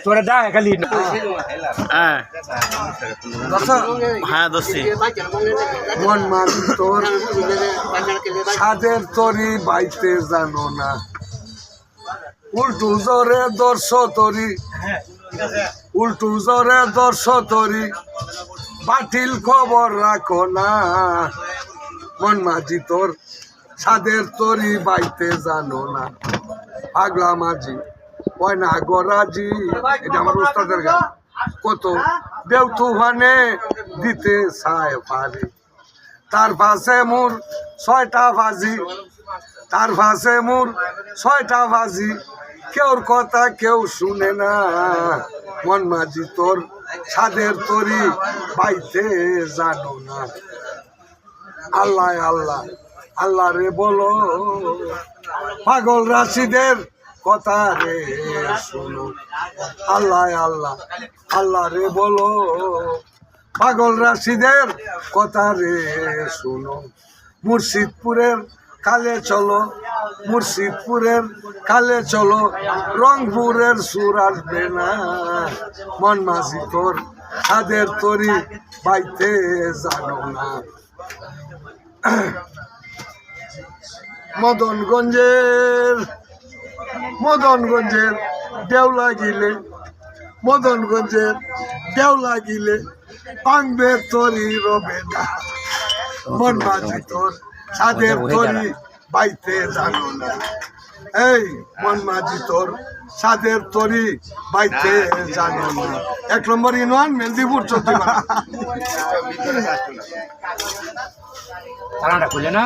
তোরা দা খালি হ্যাঁ হ্যাঁ দোষী মন মাঝি তোর সাদের তরি বাইতে জানো না উল্টু জরে দর্শ তরি উল্টু জরে দর্শ তরি বাতিল খবর রাখো না মন মাঝি তোর সাদের তরি বাইতে জানো না পাগলা মাঝি ওই না গরাজি এটা আমার উস্তাদের গান কত দেউ তুফানে দিতে চায় পারে তার পাশে মোর 6টা বাজি তার পাশে মোর 6টা বাজি কেউর কথা কেউ শুনে না মন মাঝি তোর সাদের তরি বাইতে জানো না আল্লাহ আল্লাহ আল্লাহ রে বলো পাগল রাশিদের কথা রে শুনো আল্লাহ আল্লাহ আল্লাহ রে বলো পাগল রাশিদের কথা রে শুনো মুর্শিদপুরের কালে চলো মুর্শিদপুরের কালে চলো রংপুরের সুর আসবে না মন মাঝি তোর সাদের তরি বাইতে জানো না মদনগঞ্জের দেউলা গিলে মদনগঞ্জের দেউলা গিলে পাংবে তরি রবে না মন মাঝি তোর সাদের তরি বাইতে জানো না এই মন মাঝি তোর সাদের তরি বাইতে জানো না 1 নম্বর ইউনিয়ন মেলদিপুর 14 চালানটা খুলে না